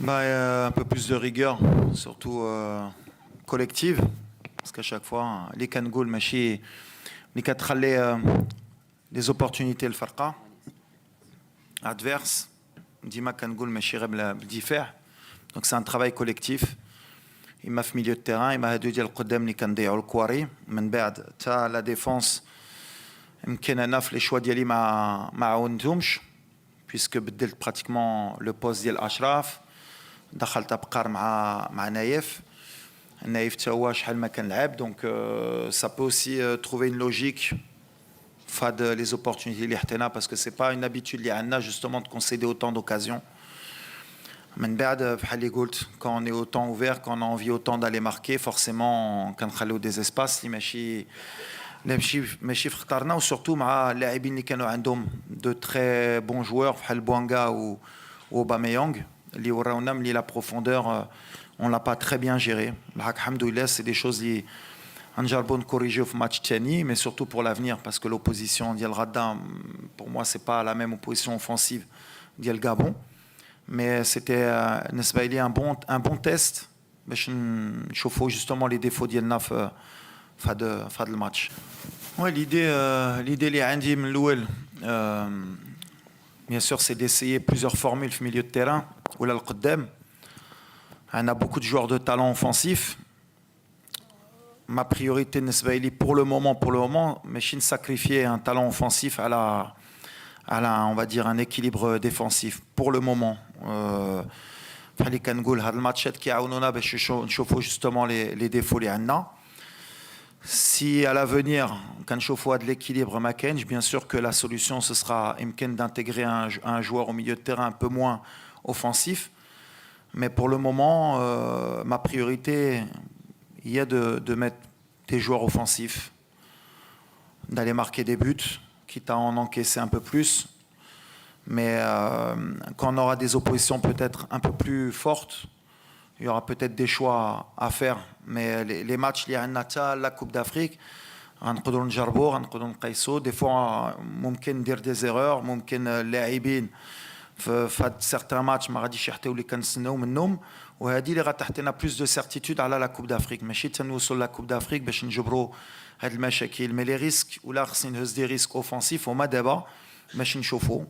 Un peu plus de rigueur, surtout collective, parce qu'à chaque fois, les كنقول ماشي اللي كتخلي les opportunités الفرقة adverse ديما كنقول ماشي غير بالدفاع. Donc c'est un travail collectif. إما في milieu de terrain إما هادو ديال القدام اللي كنضيعوا الكواري من بعد حتى لا ديفونس. يمكن انا في لي شوا ديالي ما عاونتهمش puisque بدلت pratiquement le poste ديال اشراف. دخلت ابقار مع نايف حتى هو شحال ما كان لعب. دونك ça peut aussi trouver une logique فهاد les opportunités اللي حطينا parce que c'est pas une habitude اللي عندنا justement de concéder autant d'occasions. من بعد بحال اللي قلت quand on est autant ouvert, quand on a envie autant d'aller marquer, forcément كنخليو des espaces اللي ماشي في خطرنا. وسورتو مع اللاعبين اللي كانوا عندهم de très bons joueurs بحال بوانغا و Aubameyang اللي وراونا ملي لا بروفوندور on l'a pas très bien géré. Alhamdoulilah, c'est des choses اللي غنجربوا نكوريجيو في ماتش تاني, mais surtout pour l'avenir parce que l'opposition ديال غدا pour moi c'est pas la même opposition offensive ديال Gabon, mais c'était بالنسبه لي un bon test باش نشوفوا justement les défauts ديالنا في هذا الماتش. l'idée اللي عندي من الاول bien sûr c'est d'essayer plusieurs formules في milieu de terrain ولا القدام. On a beaucoup de joueurs de talent offensif. Ma priorité pour le moment, mais sacrifier un talent offensif à la, on va dire, un équilibre défensif. Pour le moment. Justement les défauts les Anna. Si à l'avenir, quand je vois de l'équilibre Makenj, bien sûr que la solution ce sera d'intégrer un joueur au milieu de terrain un peu moins offensif. Mais pour le moment, ma priorité, il y a de mettre des joueurs offensifs, d'aller marquer des buts, quitte à en encaisser un peu plus. Mais quand on aura des oppositions peut-être un peu plus fortes, il y aura peut-être des choix à faire. Mais les matchs liés à la Coupe d'Afrique, des fois, ممكن ندير des erreurs, ممكن اللاعبين في certains matchs ما غاديش يحطيو اللي كنستناو منهم, وهذه اللي غتعطينا plus de certitude على لا كوب دافريك. ماشي تنوصل لا كوب دافريك باش نجبروا هاد المشاكل, مي لي ريسك ولا خصني نهز دي ريسك اوفنسيف وما دابا باش نشوفوا.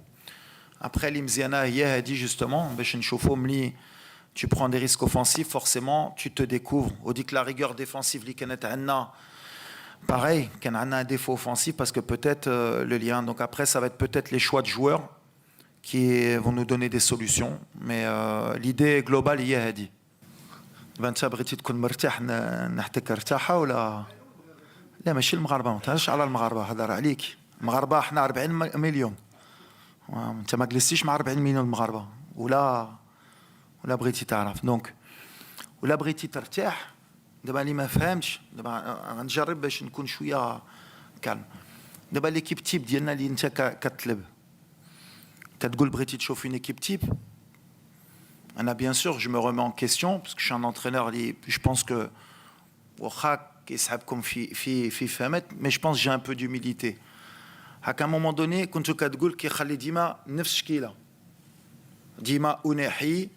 ابري اللي مزيانه هي هادي جوستومون باش نشوفوا ملي tu prends des risques offensifs, forcément tu te découvres. On dit que la rigueur défensive اللي كانت عندنا pareil, كان عندنا un défaut offensif parce que peut-être le lien. Donc après ça va être peut-être les choix de joueurs qui vont nous donner des solutions, mais l'idée globale هي هذه. انت بغيتي تكون مرتاح نحتك ارتاحه ولا لا؟ ماشي المغاربه, ما تهضرش على المغاربه, هضر عليك. المغاربه احنا 40 مليون, انت ما جلستيش مع 40 مليون المغاربه ولا بغيتي تعرف. دونك ولا بغيتي ترتاح. دابا اللي ما فهمتش دابا غنجرب باش نكون شويه كالم. دابا ليكيب تيب ديالنا اللي انت كتطلب, تقول بغيتي تشوف une équipe type. Ana, bien sûr, je me remets en question parce que je suis un entraîneur. Je pense que mais je pense que j'ai un peu d'humilité. À un moment donné, quand tu كتقول كيخلي ديما نفس الشكيله, ديما أناحي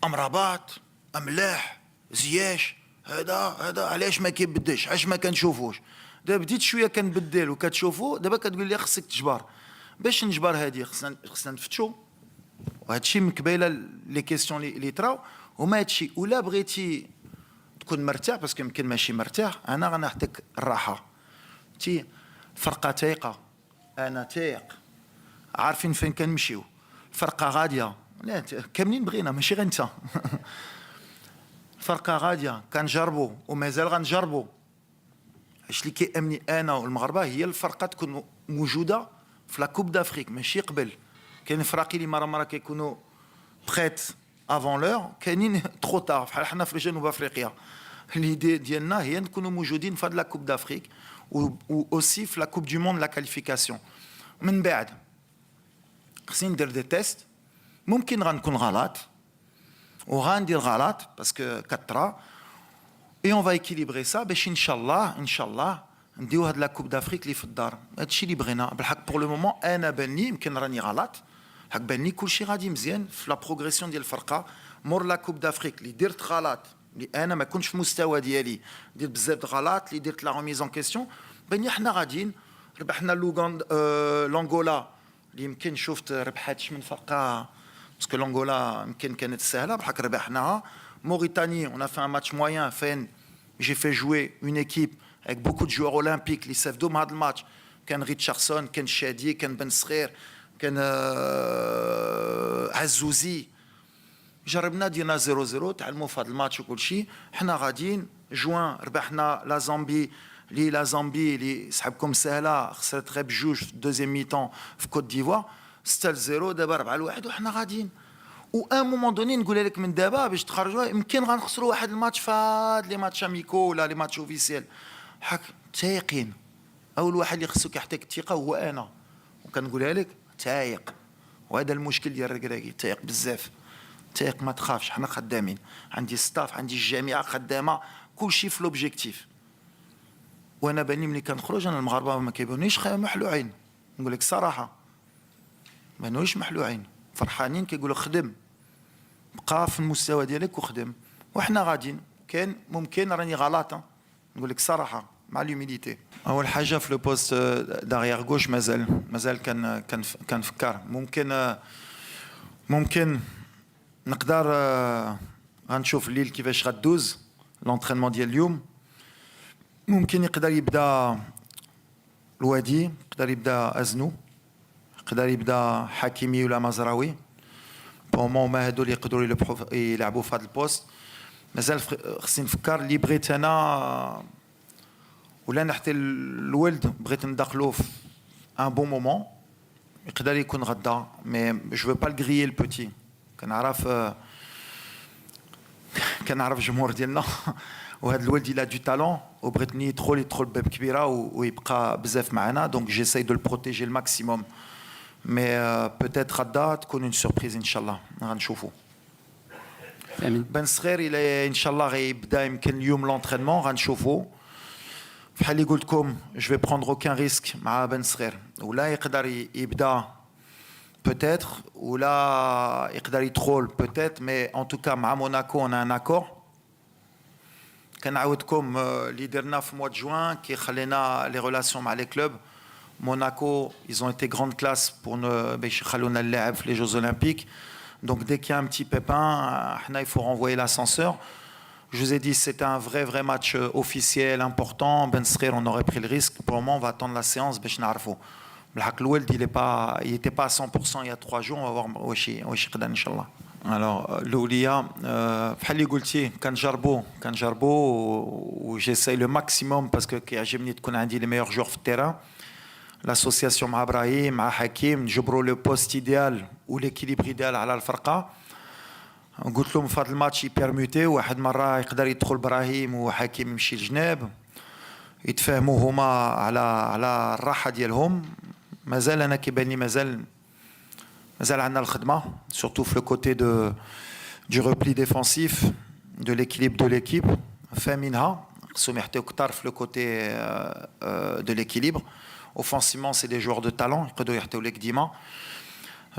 أمرابط أملاح زياش هذا علاش ما كيبدلش, علاش ما كنشوفوش. دابا بديت شويه كنبدل وكتشوفو, دابا كتقول لي خصك تجبر. باش نجبر هذه خصنا نفتشو, وهذا الشيء من قبيله لي كيسيون اللي طراو. وما هذا الشيء ولا بغيتي تكون مرتاح باسكو يمكن ماشي مرتاح, انا غنعطيك الراحه. تي فرقه تايقه, انا تايق, عارفين فين كنمشيو, فرقه غاديه. لا كاملين بغينا, ماشي غير انت. فرقه غاديه كنجربوا ومازال غنجربوا. اش اللي كيامني انا والمغاربه هي الفرقه تكون موجوده في لا كوب دافريك, ماشي قبل. كاين فراقي اللي مرة كيكونوا بريت افون لور, كاينين ترو تار بحال حنا في جنوب افريقيا. ليدي ديالنا هي نكونوا موجودين في هاد لا كوب دافريك و اوسي في لا كوب دو موند لا كاليفيكاسيون. من بعد خصني ندير دي تيست, ممكن غنكون غلط وغندير غلط باسكو كطرا, اي اون فا ايكيليبري سا باش ان شاء الله نديو هاد لا كوب دافريك اللي في الدار. هادشي اللي بغينا بالحق. بور لو مومون انا باني يمكن راني غلط هاك بان لي كلشي غادي مزيان في لا بروغريسيون ديال الفرقه مور لا كوب دافريك اللي درت غلط اللي انا ما كنتش في المستوى ديالي درت بزاف د غلط اللي درت لا ريميز اون كيسيون بان حنا غاديين ربحنا لونغولا اللي يمكن شفت ربحاتش من فرقه باسكو لونغولا يمكن كانت سهله بحال ربحناها موريتاني on a fait un match moyen فين j'ai fait jouer une équipe avec beaucoup de joueurs olympiques اللي استفدوا من هذا الماتش كان ريتشاردسون كان شادي كان بن صغير كان عزوزي جربنا دينا 0-0 تعلموا في هذا الماتش وكل شيء حنا غاديين جوان ربحنا لا زامبي اللي صحابكم سهله خسرت غير بجوج في الدوزيام ميطون في كوت ديفوار 6-0 دابا 4-1 وحنا غاديين و ان مومون دوني نقول لك من دابا باش تخرجوا يمكن غنخسروا واحد الماتش في هاد لي ماتش اميكو ولا لي ماتش اوفيسيال حك تايقين اول واحد اللي خصو كيعطيك الثقه هو انا وكنقولها لك تايق وهذا المشكل ديال الركراكي تايق بزاف تايق ما تخافش حنا خدامين عندي ستاف عندي الجامعه خدامه كلشي في لوبجيكتيف وانا باني ملي كنخرج انا المغاربه ما كيبانونيش محلوعين نقول لك الصراحه ما بانوش محلوعين فرحانين كيقولوا خدم بقى في المستوى ديالك وخدم وحنا غاديين كان ممكن راني غلط نقول لك الصراحه مع لوميليتي اول حاجه في لو بوست داريير غوش مازال كنفكر ممكن نقدر غنشوف الليل كيفاش غدوز لونطرينمون ديال اليوم ممكن يقدر يبدا الوادي يقدر يبدا ازنو يقدر يبدا حكيمي ولا مزراوي بومون ما هادو اللي يقدروا يلعبوا في هذا البوست مازال خصني نفكر اللي بغيت انا ولا انا حتى الولد بغيت ندخلو في ان بون مومون يقدر يكون غدا مي جو فو با الغريي البوتي كنعرف الجمهور ديالنا وهذا الولد il a du talent وبغيتني يدخل باب كبيره ويبقى بزاف معنا دونك جيساي دو البروتيجي الماكسيموم مي بوتيت غدا تكون اون سوربريز ان شاء الله غنشوفوا بن صغير الى ان شاء الله غيبدا يمكن اليوم لونطرينمون غنشوفوا بحال اللي قلت لكم جو في بروندر اوكان ريسك مع بن صغير ولا يقدر يبدا بوتيتر ولا يقدر يدخل بوتيت مي ان توكا مع موناكو انا ان اكور كنعاودكم اللي درنا في mois de juin qui خلينا لي ريلاسيون مع لي كلوب Monaco ils ont été grande classe pour باش يخلونا نلعب في les Jeux Olympiques donc dès qu'il y a un petit pépin il faut renvoyer l'ascenseur je vous ai dit c'était un vrai match officiel important Ben Srer on aurait pris le risque pour le moment on va attendre la séance باش نعرفوا بالحق الولد il était pas à 100% il y a 3 jours on va voir واش يقدر ان شاء الله alors الاوليه بحال اللي قلتي كنجربوا وجيساي لو ماكسيموم باسكو كيعجبني تكون عندي لي ميور جوور في التيران لاسوسياسيون مع ابراهيم مع حكيم نجبروا لو بوست ايديال وليكيليبر ايديال على الفرقه قلت لهم في هذا الماتش يبيرموتي واحد مره يقدر يدخل ابراهيم وحكيم يمشي لجناب يتفاهموا هما على الراحه ديالهم مازال انا كيبان لي مازال عندنا الخدمه surtout في لو كوتي du repli défensif de l'équilibre de l'équipe فاهمينها خصهم يحطيو كثر في لو كوتي de l'équilibre offensivement c'est des joueurs de talent يقدروا يحطيو لك ديما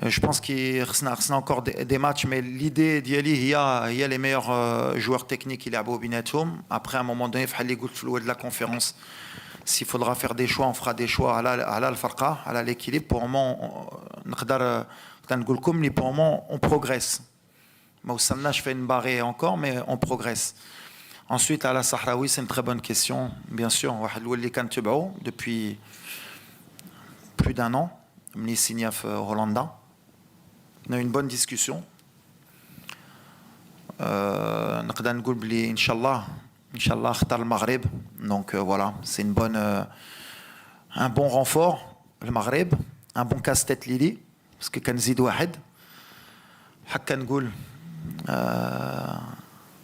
je pense qu'il خصنا encore des matchs mais l'idée ديالي هي les meilleurs joueurs techniques يلعبوا بيناتهم après à un moment donné بحال اللي قلت في الاول de la conférence s'il faudra faire des choix on fera des choix على الفرقه على l'équilibre pour le moment نقدر نقول لكم لي pour le moment on progresse ما وصلناش فين نباغي encore mais on progresse ensuite à la Sahraoui c'est une très bonne question bien sûr واحد الولد اللي كنتبعو depuis plus d'un an ملي سينيا في هولندا on a eu une bonne discussion نقدر نقول بلي ان شاء الله اختار المغرب donc voilà c'est une bonne un bon renfort المغرب un bon casse-tête ليلي باسكو كنزيد واحد حكا نقول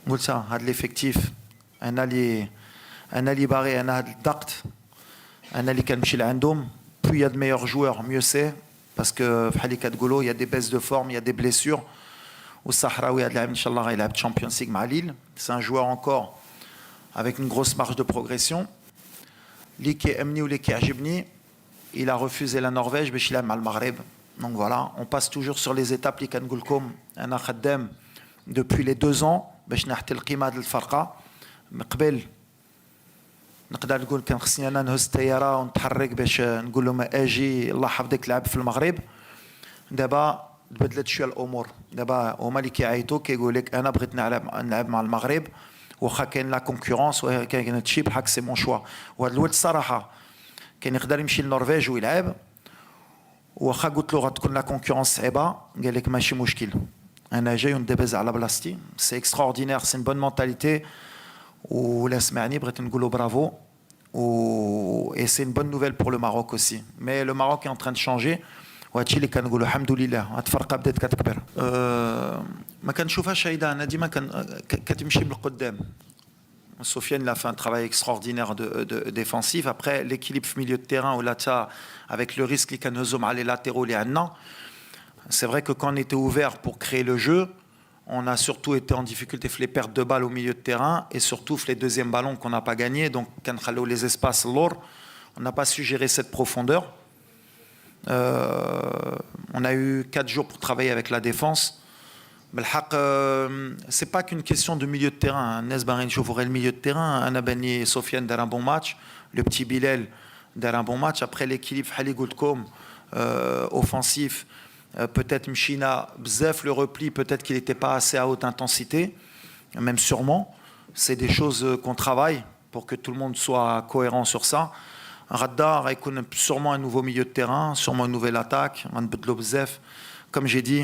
قلت هذا ليفيكتيف انا اللي باغي انا هذا الضغط انا اللي كنمشي لعندهم plus il y a de meilleurs joueurs mieux c'est parce que بحال اللي كتقولوا il y a des baisses de forme il y a des blessures والصحراوي هذا اللاعب ان شاء الله غيلعب Champions League مع ليل c'est un joueur encore avec une grosse marge de progression اللي كيأمني واللي كيعجبني il a refusé la Norvège باش يلعب مع المغرب Donc voilà, on passe toujours sur les étapes اللي كنقول لكم انا خدام depuis les 2 ans باش نحتي القيمه ديال الفرقه. من قبل نقدر نقول كان خصني انا نهز الطياره ونتحرك باش نقول لهم اجي الله يحفظك لعب في المغرب. دابا تبدلت شويه الامور، دابا هما اللي كيعيطوا كيقول لك انا بغيت نلعب مع المغرب واخا كاين لا كونكورونس وكاين هادشي بحال سي مون شوا. وهذا الولد الصراحه كان يقدر يمشي للنرويج ويلعب، واخا قلت له غتكون لا كونكورونس صعيبه قال لك ماشي مشكل انا جاي وندبز على بلاصتي. سي اكستراوردينير، سي بون مونتاليتي. ولا سمعني بغيت نقول له برافو. et c'est une bonne nouvelle pour le Maroc aussi. Mais le Maroc est en train de changer. وهادشي اللي كنقولوا الحمد لله هاد الفرقه بدات كتكبر. ما كنشوفهاش هيدا، انا ديما كتمشي بالقدام. Sofiane il a fait un travail extraordinaire de défensif. Après l'équilibre milieu de terrain ou là avec le risque اللي كنهزو مع les latéraux اللي عندنا. C'est vrai que quand on était ouvert pour créer le jeu, on a surtout été en difficulté les pertes de balles au milieu de terrain et surtout les deuxièmes ballons qu'on n'a pas gagnés. Donc quand les espaces lourds, on n'a pas su gérer cette profondeur. On a eu 4 jours pour travailler avec la défense. C'est pas qu'une question de milieu de terrain. Nesbarin Chaufouré le milieu de terrain, Anabani Sofiane d'un bon match, le petit Bilal d'un bon match. Après l'équilibre Hali Goldkom offensif, peut-être Mchina Bzef le repli, peut-être qu'il n'était pas assez à haute intensité, même sûrement. C'est des choses qu'on travaille pour que tout le monde soit cohérent sur ça. Radar, sûrement un nouveau milieu de terrain, sûrement une nouvelle attaque, un Bedlo Bzef. Comme j'ai dit,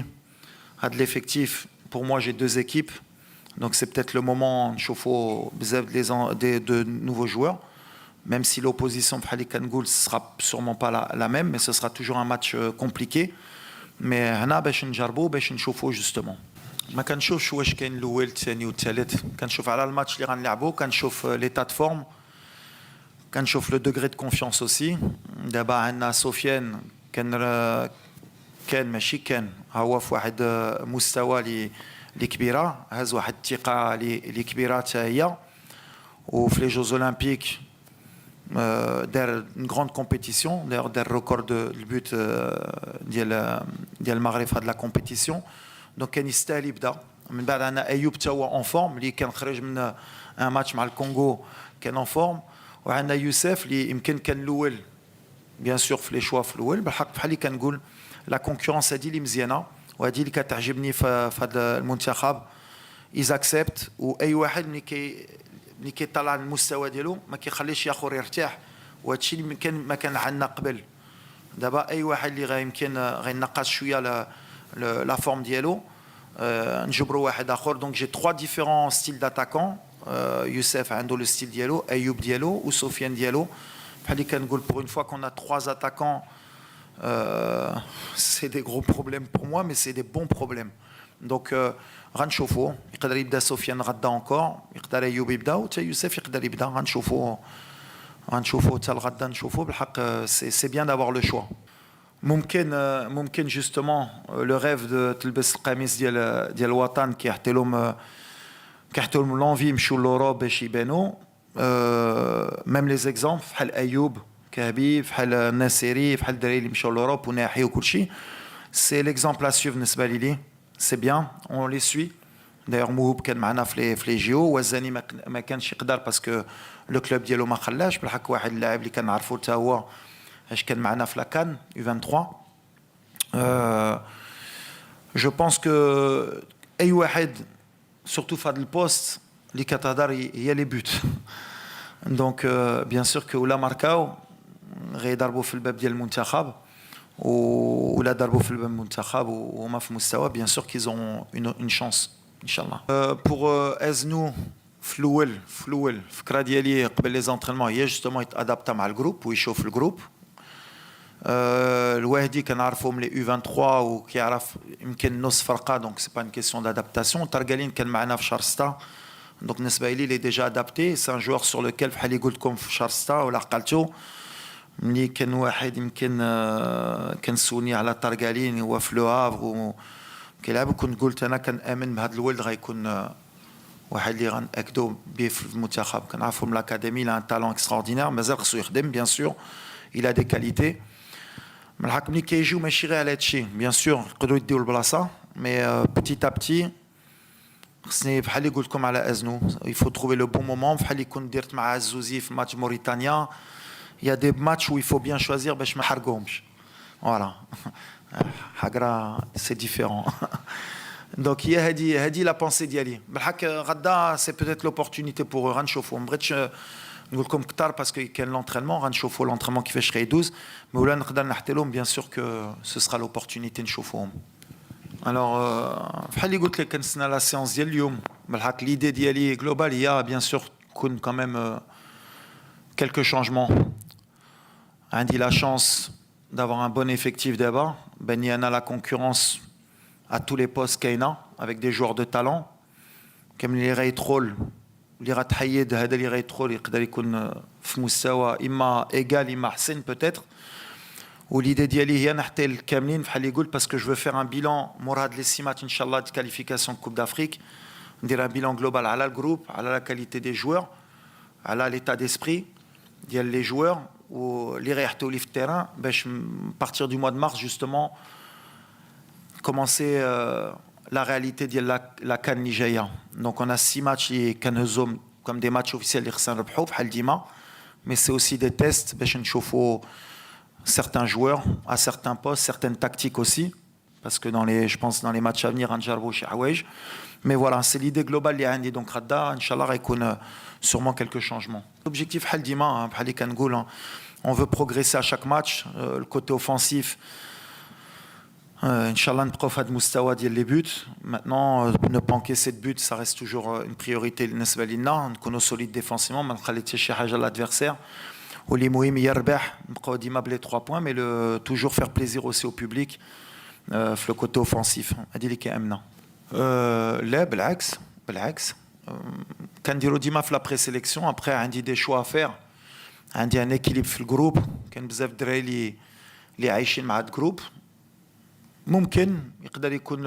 à de l'effectif, pour moi j'ai 2 équipes, donc c'est peut-être le moment de chauffer de nouveaux joueurs, même si l'opposition Fali Kangoul ne sera sûrement pas la même, mais ce sera toujours un match compliqué. Mais هنا باش نجربوا باش نشوفوا justement. ما كنشوفش واش كاين الاول الثاني والثالث، كنشوف على الماتش اللي غنلعبوا، كنشوف l'état de forme، كنشوف le degré de confiance aussi. دابا عندنا سفيان كان ماشي كان هو في واحد مستوى اللي كبيره، هز واحد الثقه اللي كبيره حتى هي. وفي لي جوز اولمبيك دار une grande compétition، d'ailleurs دار ريكورد البوت ديال المغرب في هذه لا كومبيتيسيون. دونك كان يستاهل يبدا. من بعد عندنا ايوب تا هو اون فورم اللي كان خرج من ان ماتش مع الكونغو كان اون فورم. وعندنا يوسف اللي يمكن كان الاول بيان سور في لي شوا في الاول بالحق بحال اللي كنقول لا كونكورونس هذه اللي مزيانه وهذه اللي كتعجبني في هذا المنتخب. ايزاكسبت واي واحد ملي كيطلع المستوى ديالو ما كيخليش الاخر يرتاح. وهادشي اللي ما كان عندنا قبل. دابا اي واحد اللي يمكن غينقص شويه لا فورم ديالو نجبروا واحد اخر. دونك جي 3 ديفيرون ستيل داتاكون. يوسف عنده لو ستيل ديالو، ايوب ديالو وسفيان ديالو. بحال اللي كنقول pour une fois qu'on a 3 attaquants, c'est des gros problèmes pour moi, mais c'est des bons problèmes. Donc غنشوفوا يقدر يبدا سفيان غدا انكور، يقدر ايوب يبدا وتا يوسف يقدر يبدا. غنشوفوا حتى الغدا نشوفوا بالحق. سي بيان دافوار لو شوا. ممكن جوستومون لو ريف دو تلبس القميص ديال الوطن كيعطي لهم لونفي يمشيو لوروب باش يبانوا. ميم لي زيكزامبل بحال ايوب كهبي، بحال الناصري، بحال الدراري اللي مشاو لوروب وناحي وكلشي. سي ليكزامبل ا سويف بالنسبه لي. سي بيان اون لي سوي. دايوغ موهوب كان معنا في لي جيو، وزاني ما كانش يقدر باسكو لو كلوب ديالو ما خلاش. بالحق واحد اللاعب اللي كنعرفو حتى هو اش كان معنا في لاكان يو 23. جو بونس كو اي واحد سورتو في هذا البوست اللي كتهضر هي لي بوت. دونك بيان سور كو ولا ماركاو غيضربوا في الباب ديال المنتخب ولا ضربوا في الباب المنتخب وهما في مستوى بيان سور كيز اون اون شانس ان شاء الله. بور ازنو في الاول الفكره ديالي قبل لي زونطرينمون هي جوستومون يتادابتا مع الجروب ويشوف الجروب. الواهدي كنعرفو من لي يو 23 وكيعرف يمكن نص فرقه. دونك سي با ان كيسيون دادابتاسيون. ترقالين كان معنا في شارستا. دونك بالنسبه لي ديجا ادابتي. سي ان جوار سور لوكيل بحال اللي قلت لكم في شارستا ولا عقلتو ملي كان واحد يمكن كنسولني على ترقالين هو في لو هافر وكيلعب. كنت قلت انا كنامن بهذا الولد غيكون واحد اللي غنأكدو به في المنتخب. كنعرفو من لاكاديمي لا ان تالون اكستراوردينير. مازال خصو يخدم بيان سور. il a des qualités. من الحق ملي كيجيو ماشي غير على هادشي بيان سور يقدروا يديو البلاصه مي بتيت ا بتي خصني بحال اللي قلت لكم على ازنو يفو تروفي لو بون مومون بحال اللي كنت درت مع الزوزي في ماتش موريتانيا يا دي ماتش و يفو بيان شوازير باش ما نحرقوهمش فوالا حاجه سي ديفيرون دونك هي هادي لا بونسي ديالي بالحق غدا سي بوتيت لوبورتونيتي بور غنشوفو ما بغيتش نقول لكم كثار باسكو كاين لونترينمون غنشوفوا لونترينمون كيفاش غيدوز مي ولا نقدر نحكي لهم بيان سور كو سو سرا لوبورتونيتي نشوفوهم الوغ بحال اللي قلت لك كنستنى لا سيونس ديال اليوم بالحق ليدي ديالي جلوبال هي بيان سور تكون كاميم كيلكو شونجمون عندي لا شانس d'avoir un bon effectif d'abord بني انا لا كونكورونس à tous les postes كاينه avec des joueurs de talent كامل اللي غيدخل اللي غتحيد هذا اللي غيدخل يقدر يكون في مستوى اما ايغال اما احسن بوتيتر وليدي ديالي هي نحتي الكاملين بحال اللي قلت باسكو جو فير ان بيلون مور هاد لي سي ماتش ان شاء الله دي كاليفيكاسيون كوب دافريك ندير ان بيلون جلوبال على الجروب على لا كاليتي دي جوار على ليتا ديسبري ديال لي جوار واللي غيحطوا لي في التيران باش بارتير دو موا دو مارس جوستومون كومونسي la réalité de la CAN Nigeria. Donc on a 6 matchs qui sont comme des matchs officiels mais c'est aussi des tests باش نشوفوا certains joueurs à certains postes, certaines tactiques aussi parce que je pense dans les matchs à venir غنجربوا شي حوايج. Mais voilà, c'est l'idée globale اللي عندي donc غدا ان شاء الله غيكون sûrement quelques changements. L'objectif بحال ديما بحال اللي كنقول on veut progresser à chaque match, le côté offensif Inch'Allah, nous avons mustawa les buts. Maintenant, ne pas encaisser de buts, ça reste toujours une priorité. Nous sommes solides défensivement, mais nous l'adversaire. Au limouim, nous avons les 3 points, mais toujours faire plaisir aussi au public, le côté offensif. Là, بالعكس. Quand on dit la présélection, après, on a des choix à faire. On a un équilibre dans le groupe. Il y a beaucoup de gens qui vivent dans le groupe. ممكن يقدر يكون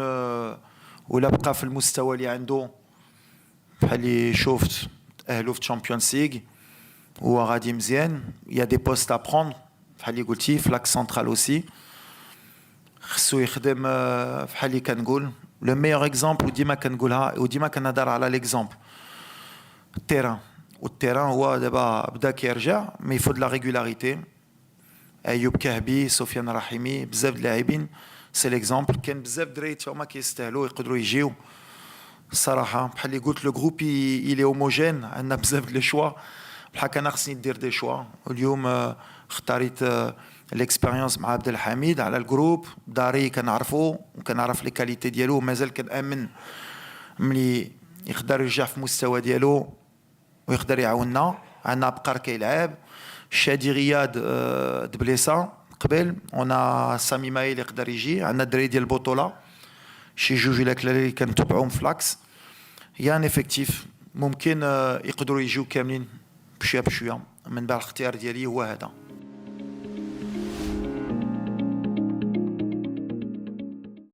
ولا بقى في المستوى اللي عنده بحال اللي شفت تأهلوا في تشامبيونز ليغ هو غادي مزيان يا دي بوست ا بروندر بحال اللي قلتي في لاك سنترال اوسي خصو يخدم بحال اللي كنقول لو ميور اكزامبل وديما كنقولها وديما كنهضر على ليكزامبل التيران والتيران هو دابا بدا كيرجع مي يفوت لا ريغولاريتي ايوب كهبي سفيان رحيمي بزاف د اللاعبين سي ليكزامبل كاين بزاف دراري هما كيستاهلوا يقدروا يجيو الصراحه بحال اللي قلت لو جروب يلي هوموجين عندنا بزاف لي شوا بحال كان خصني ندير دي شوا اليوم اختاريت ليكسبيريونس مع عبد الحميد على الجروب داري كنعرفو وكنعرف لي كاليتي ديالو ومازال كنامن ملي يقدر يرجع في المستوى ديالو ويقدر يعاوننا عندنا بقر كيلعب شادي غياد دبليسا قبل انا سامي مايل يقدر يجي عندنا الدراري ديال البطوله شي جوج الا كلا اللي كنتبعوهم فلاكس هي ان افكتيف ممكن يقدروا يجيو كاملين بشويه من بعد الاختيار ديالي هو هذا